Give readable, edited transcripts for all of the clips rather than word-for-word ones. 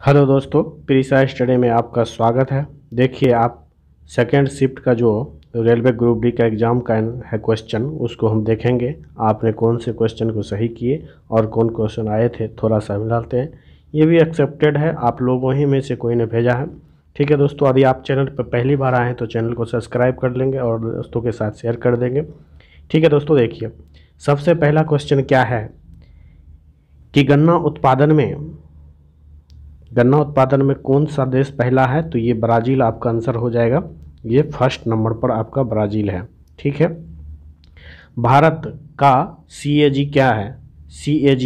Hello दोस्तों, प्रीसा study में आपका स्वागत है। देखिए, आप सेकेंड शिफ्ट का जो रेलवे ग्रुप डी का एग्ज़ाम का है क्वेश्चन, उसको हम देखेंगे। आपने कौन से क्वेश्चन को सही किए और कौन क्वेश्चन आए थे, थोड़ा सा मिलाते हैं। ये भी एक्सेप्टेड है, आप लोगों ही में से कोई ने भेजा है। ठीक है दोस्तों, यदि आप चैनल पर पहली बार आए हैं तो चैनल को सब्सक्राइब कर लेंगे और दोस्तों के साथ शेयर कर देंगे। ठीक है दोस्तों, देखिए सबसे पहला क्वेश्चन क्या है कि गन्ना उत्पादन में कौन सा देश पहला है। तो ये ब्राज़ील आपका आंसर हो जाएगा। ये फर्स्ट नंबर पर आपका ब्राज़ील है। ठीक है, भारत का CAG क्या है। CAG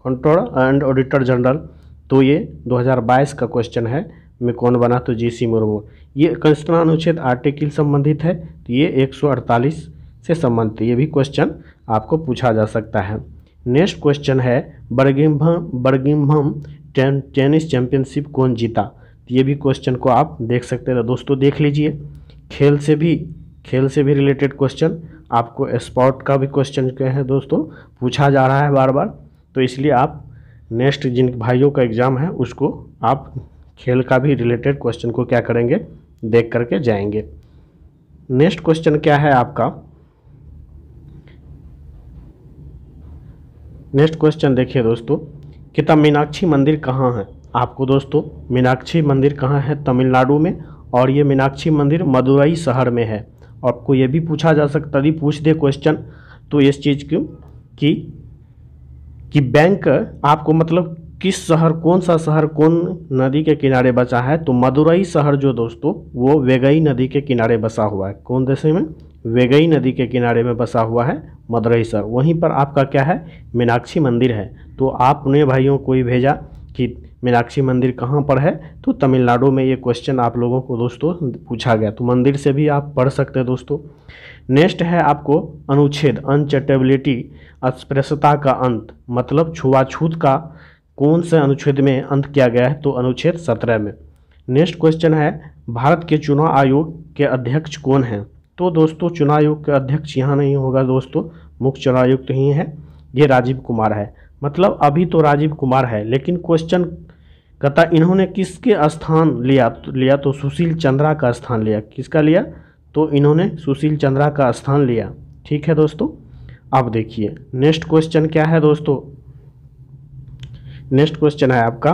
controller and auditor general. तो ये 2022 का क्वेश्चन है। में कौन बना, तो GC मुर्मू। ये कितना अनुच्छेद आर्टिकल संबंधित है, तो ये 148 से संबंधित। ये भी क्वेश्चन आपको पूछा जा सकता है। नेक्स्ट क्वेश्चन है बर्मिंघम टेनिस चैंपियनशिप कौन जीता। तो ये भी क्वेश्चन को आप देख सकते हैं। दोस्तों देख लीजिए, खेल से भी रिलेटेड क्वेश्चन, आपको स्पोर्ट का भी क्वेश्चन क्या है दोस्तों पूछा जा रहा है बार बार। तो इसलिए आप नेक्स्ट जिन भाइयों का एग्ज़ाम है उसको आप खेल का भी रिलेटेड क्वेश्चन को क्या करेंगे, देख करके जाएंगे। नेक्स्ट क्वेश्चन क्या है आपका। नेक्स्ट क्वेश्चन देखिए दोस्तों कि तब मीनाक्षी मंदिर कहाँ है। आपको दोस्तों मीनाक्षी मंदिर कहाँ है, तमिलनाडु में। और ये मीनाक्षी मंदिर मदुरई शहर में है। आपको ये भी पूछा जा सकता, यदि पूछ दे क्वेश्चन तो इस चीज़ कि बैंक आपको मतलब किस शहर, कौन सा शहर कौन नदी के किनारे बसा है। तो मदुरई शहर जो दोस्तों वो वेगई नदी के किनारे बसा हुआ है। कौन देश में, वेगई नदी के किनारे में बसा हुआ है मदुरई शहर। वहीं पर आपका क्या है, मीनाक्षी मंदिर है। तो आपने भाइयों को ही भेजा कि मीनाक्षी मंदिर कहाँ पर है, तो तमिलनाडु में। ये क्वेश्चन आप लोगों को दोस्तों पूछा गया, तो मंदिर से भी आप पढ़ सकते हैं दोस्तों। नेक्स्ट है आपको अनुच्छेद अनचटेबिलिटी, अस्पृश्यता का अंत, मतलब छुआछूत का कौन से अनुच्छेद में अंत किया गया है, तो अनुच्छेद 17 में। नेक्स्ट क्वेश्चन है भारत के चुनाव आयोग के अध्यक्ष कौन हैं। तो दोस्तों चुनाव आयोग के अध्यक्ष यहाँ नहीं होगा दोस्तों, मुख्य चुनाव आयुक्त ही है, ये राजीव कुमार है। मतलब अभी तो राजीव कुमार है, लेकिन क्वेश्चन कहता इन्होंने किसके स्थान लिया तो सुशील चंद्रा का स्थान लिया। किसका लिया, तो इन्होंने सुशील चंद्रा का स्थान लिया। ठीक है दोस्तों, अब देखिए नेक्स्ट क्वेश्चन क्या है दोस्तों। नेक्स्ट क्वेश्चन है आपका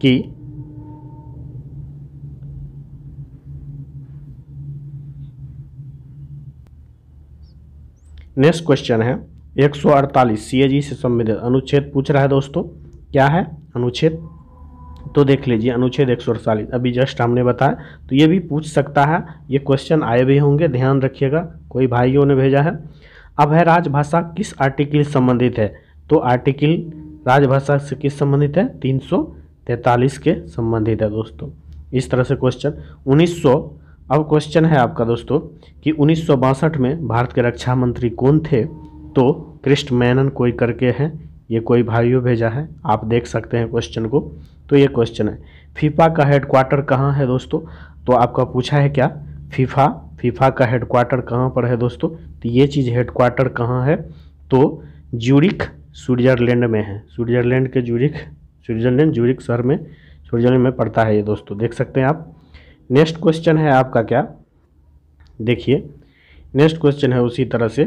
कि नेक्स्ट क्वेश्चन है 148 CAG से संबंधित अनुच्छेद पूछ रहा है दोस्तों। क्या है अनुच्छेद, तो देख लीजिए अनुच्छेद 148 अभी जस्ट हमने बताया। तो ये भी पूछ सकता है, ये क्वेश्चन आए भी होंगे, ध्यान रखिएगा, कोई भाइयों ने भेजा है। अब है राजभाषा किस आर्टिकल से संबंधित है। तो आर्टिकल राजभाषा से किस संबंधित है, 343 के संबंधित है दोस्तों। इस तरह से क्वेश्चन 1900। अब क्वेश्चन है आपका दोस्तों कि 1962 में भारत के रक्षा मंत्री कौन थे। तो कृष्ण मेनन कोई करके हैं, ये कोई भाइयों भेजा है, आप देख सकते हैं क्वेश्चन को। तो ये क्वेश्चन है फीफा का हेडक्वार्टर कहाँ है दोस्तों। तो आपका पूछा है क्या, फीफा का हेडक्वार्टर कहाँ पर है दोस्तों। तो ये चीज़ हेडक्वार्टर कहाँ है, तो ज्यूरिख स्विट्जरलैंड में है। स्विट्जरलैंड के ज्यूरिख शहर में, स्विट्जरलैंड में पड़ता है ये दोस्तों, देख सकते हैं आप। नेक्स्ट क्वेश्चन है आपका क्या, देखिए नेक्स्ट क्वेश्चन है उसी तरह से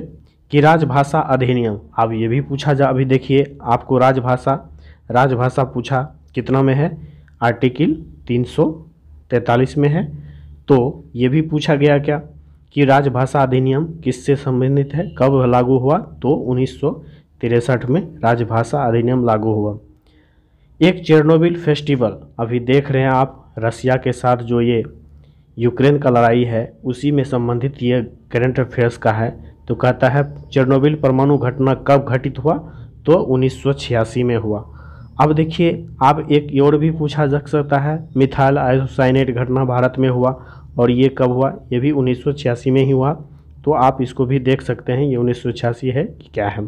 कि राजभाषा अधिनियम। अब ये भी पूछा जा, अभी देखिए आपको राजभाषा पूछा कितना में है, आर्टिकल 343 में है। तो ये भी पूछा गया क्या कि राजभाषा अधिनियम किससे संबंधित है, कब लागू हुआ। तो 1963 में राजभाषा अधिनियम लागू हुआ। एक चेरनोबिल फेस्टिवल, अभी देख रहे हैं आप रसिया के साथ जो ये यूक्रेन का लड़ाई है उसी में संबंधित ये करंट अफेयर्स का है। तो कहता है चेरनोबिल परमाणु घटना कब घटित हुआ, तो 1986 में हुआ। अब देखिए आप एक और भी पूछा जा सकता है, मिथाइल आइसोसाइनेट घटना भारत में हुआ और ये कब हुआ, ये भी 1986 में ही हुआ। तो आप इसको भी देख सकते हैं, ये 1986 है कि क्या है।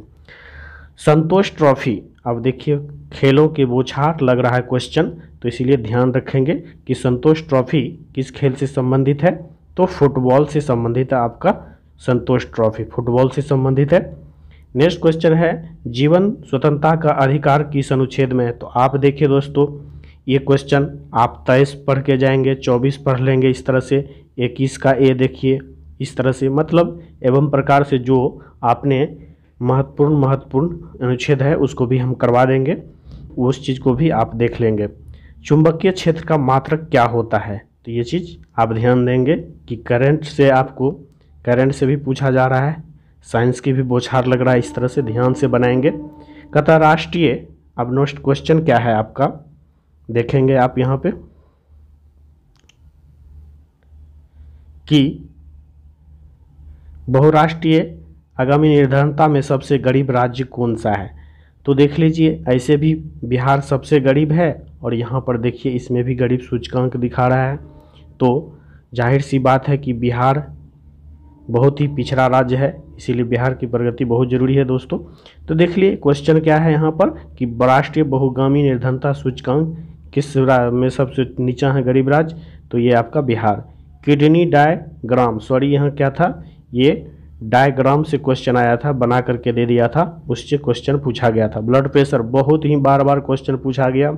संतोष ट्रॉफी, अब देखिए खेलों के बौछार लग रहा है क्वेश्चन, तो इसीलिए ध्यान रखेंगे कि संतोष ट्रॉफी किस खेल से संबंधित है। तो फुटबॉल से संबंधित है आपका संतोष ट्रॉफी, फुटबॉल से संबंधित है। नेक्स्ट क्वेश्चन है जीवन स्वतंत्रता का अधिकार किस अनुच्छेद में है। तो आप देखिए दोस्तों, ये क्वेश्चन आप 23 पढ़ के जाएंगे, 24 पढ़ लेंगे इस तरह से, 21 का ए देखिए इस तरह से, मतलब एवं प्रकार से जो आपने महत्वपूर्ण अनुच्छेद है उसको भी हम करवा देंगे, उस चीज़ को भी आप देख लेंगे। चुंबकीय क्षेत्र का मात्रक क्या होता है, तो ये चीज़ आप ध्यान देंगे कि करंट से आपको, करंट से भी पूछा जा रहा है, साइंस की भी बौछार लग रहा है, इस तरह से ध्यान से बनाएंगे। कहता राष्ट्रीय, अब नेक्स्ट क्वेश्चन क्या है आपका, देखेंगे आप यहाँ पे कि बहुराष्ट्रीय आगामी निर्धनता में सबसे गरीब राज्य कौन सा है। तो देख लीजिए, ऐसे भी बिहार सबसे गरीब है और यहाँ पर देखिए इसमें भी गरीब सूचकांक दिखा रहा है। तो जाहिर सी बात है कि बिहार बहुत ही पिछड़ा राज्य है, इसीलिए बिहार की प्रगति बहुत ज़रूरी है दोस्तों। तो देख लिए क्वेश्चन क्या है यहाँ पर कि राष्ट्रीय बहुगामी निर्धनता सूचकांक किस में सबसे नीचा है गरीब राज्य, तो ये आपका बिहार। किडनी डायग्राम, सॉरी यहाँ क्या था, ये डायग्राम से क्वेश्चन आया था, बना करके दे दिया था, उससे क्वेश्चन पूछा गया था। ब्लड प्रेशर बहुत ही बार बार क्वेश्चन पूछा गया,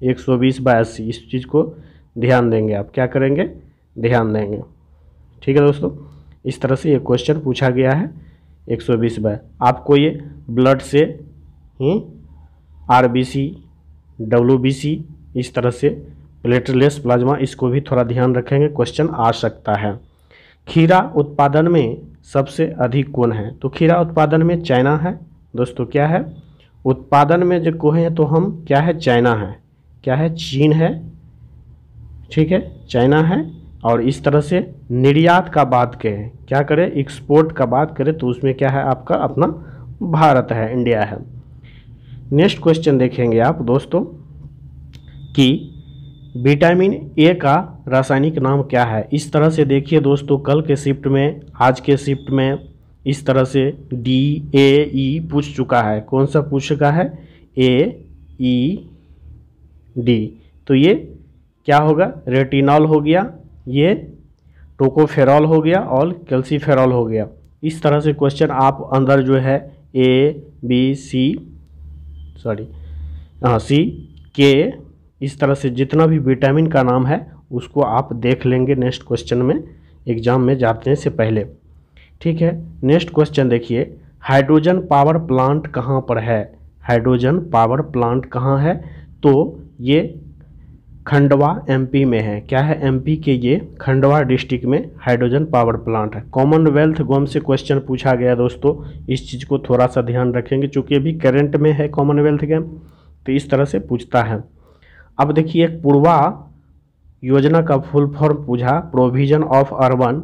120/80, इस चीज़ को ध्यान देंगे आप, क्या करेंगे, ध्यान देंगे। ठीक है दोस्तों, इस तरह से ये क्वेश्चन पूछा गया है 120/, आपको ये ब्लड से ही RBC WBC इस तरह से प्लेटलेट्स प्लाज्मा, इसको भी थोड़ा ध्यान रखेंगे, क्वेश्चन आ सकता है। खीरा उत्पादन में सबसे अधिक कौन है, तो खीरा उत्पादन में चाइना है दोस्तों। क्या है उत्पादन में जो कहें तो हम क्या है, चाइना है, क्या है, चीन है, ठीक है, चाइना है। और इस तरह से निर्यात का बात करें, क्या करें, एक्सपोर्ट का बात करें तो उसमें क्या है आपका अपना भारत है, इंडिया है। नेक्स्ट क्वेश्चन देखेंगे आप दोस्तों कि विटामिन ए का रासायनिक नाम क्या है। इस तरह से देखिए दोस्तों, कल के शिफ्ट में, आज के शिफ्ट में इस तरह से DAE पूछ चुका है। कौन सा पूछ चुका है, AED। तो ये क्या होगा, रेटिनॉल हो गया, ये टोकोफेरॉल हो गया और कैल्सीफेरॉल हो गया। इस तरह से क्वेश्चन आप अंदर जो है CK, इस तरह से जितना भी विटामिन का नाम है उसको आप देख लेंगे नेक्स्ट क्वेश्चन में, एग्जाम में जाने से पहले। ठीक है, नेक्स्ट क्वेश्चन देखिए, हाइड्रोजन पावर प्लांट कहाँ पर है, हाइड्रोजन पावर प्लांट कहाँ है, तो ये खंडवा MP में है। क्या है, MP के ये खंडवा डिस्ट्रिक्ट में हाइड्रोजन पावर प्लांट है। कॉमनवेल्थ गेम से क्वेश्चन पूछा गया दोस्तों, इस चीज़ को थोड़ा सा ध्यान रखेंगे चूँकि अभी करंट में है कॉमनवेल्थ गेम, तो इस तरह से पूछता है। अब देखिए, एक पूर्वा योजना का फुल फॉर्म पूछा, provision of urban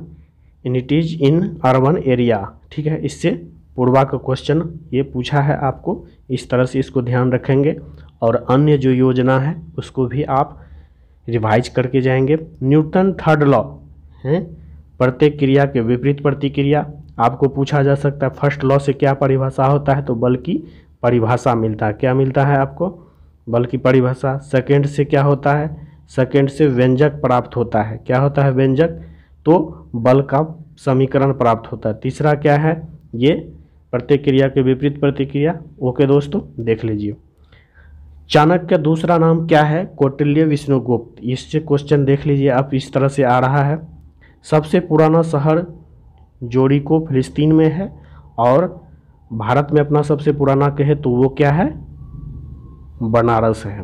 unities in urban area. ठीक है, इससे पूर्वा का क्वेश्चन ये पूछा है आपको, इस तरह से इसको ध्यान रखेंगे। और अन्य जो योजना है उसको भी आप रिवाइज करके जाएंगे। न्यूटन थर्ड लॉ है, प्रत्येक क्रिया के विपरीत प्रतिक्रिया, आपको पूछा जा सकता है फर्स्ट लॉ से क्या परिभाषा होता है, तो बल की परिभाषा मिलता है। क्या मिलता है आपको, बल की परिभाषा। सेकेंड से क्या होता है, सेकेंड से व्यंजक प्राप्त होता है। क्या होता है व्यंजक, तो बल का समीकरण प्राप्त होता है। तीसरा क्या है, ये प्रत्येक क्रिया के विपरीत प्रतिक्रिया। ओके दोस्तों, देख लीजिए। चाणक्य का दूसरा नाम क्या है, कौटिल्य विष्णुगुप्त। इससे क्वेश्चन देख लीजिए आप, इस तरह से आ रहा है। सबसे पुराना शहर जोरिको फिलिस्तीन में है, और भारत में अपना सबसे पुराना कहे तो वो क्या है, बनारस है,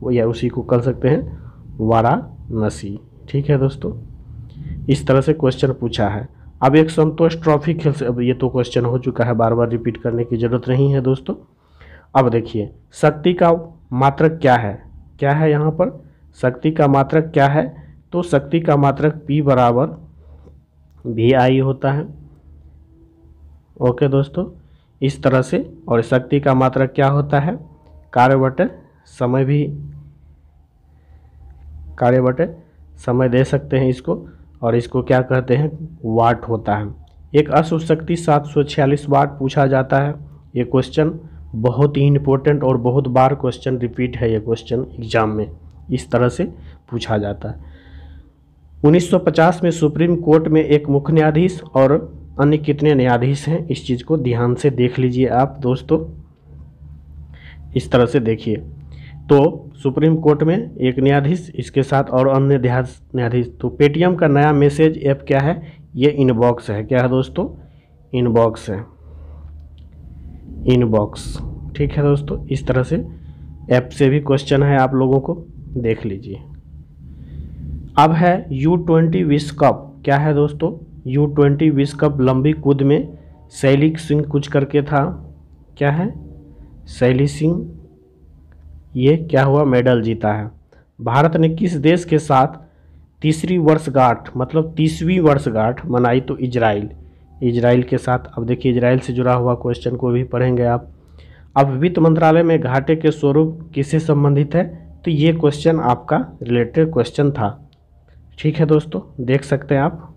वो या उसी को कर सकते हैं वाराणसी। ठीक है दोस्तों, इस तरह से क्वेश्चन पूछा है। अब एक संतोष ट्रॉफी खेल से, अब ये तो क्वेश्चन हो चुका है, बार बार रिपीट करने की जरूरत नहीं है दोस्तों। अब देखिए, शक्ति का मात्रक क्या है, क्या है यहाँ पर, शक्ति का मात्रक क्या है, तो शक्ति का मात्रक P बराबर VI होता है। ओके दोस्तों, इस तरह से। और शक्ति का मात्रक क्या होता है, कार्य बटे समय, भी कार्य बटे समय दे सकते हैं इसको, और इसको क्या कहते हैं, वाट होता है। एक अश्व शक्ति 746 वाट पूछा जाता है। ये क्वेश्चन बहुत ही इंपॉर्टेंट और बहुत बार क्वेश्चन रिपीट है, ये क्वेश्चन एग्जाम में इस तरह से पूछा जाता है। 1950 में सुप्रीम कोर्ट में एक मुख्य न्यायाधीश और अन्य कितने न्यायाधीश हैं, इस चीज़ को ध्यान से देख लीजिए आप दोस्तों। इस तरह से देखिए, तो सुप्रीम कोर्ट में एक न्यायाधीश, इसके साथ और अन्य न्यायाधीश। तो पेटीएम का नया मैसेज ऐप क्या है, ये इनबॉक्स है। क्या है दोस्तों, इनबॉक्स है, इनबॉक्स। ठीक है दोस्तों, इस तरह से ऐप से भी क्वेश्चन है, आप लोगों को देख लीजिए। अब है U20 विश्व कप। क्या है दोस्तों, U20 विश्व कप लंबी कूद में शैली सिंह कुछ करके था। क्या है, शैली सिंह, ये क्या हुआ, मेडल जीता है। भारत ने किस देश के साथ तीसरी वर्षगांठ, मतलब 30वीं वर्षगांठ मनाई, तो इजराइल, इजराइल के साथ। अब देखिए, इजराइल से जुड़ा हुआ क्वेश्चन को भी पढ़ेंगे आप। अब वित्त मंत्रालय में घाटे के स्वरूप किससे संबंधित है, तो ये क्वेश्चन आपका रिलेटेड क्वेश्चन था। ठीक है दोस्तों, देख सकते हैं आप,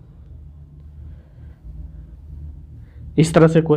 इस तरह से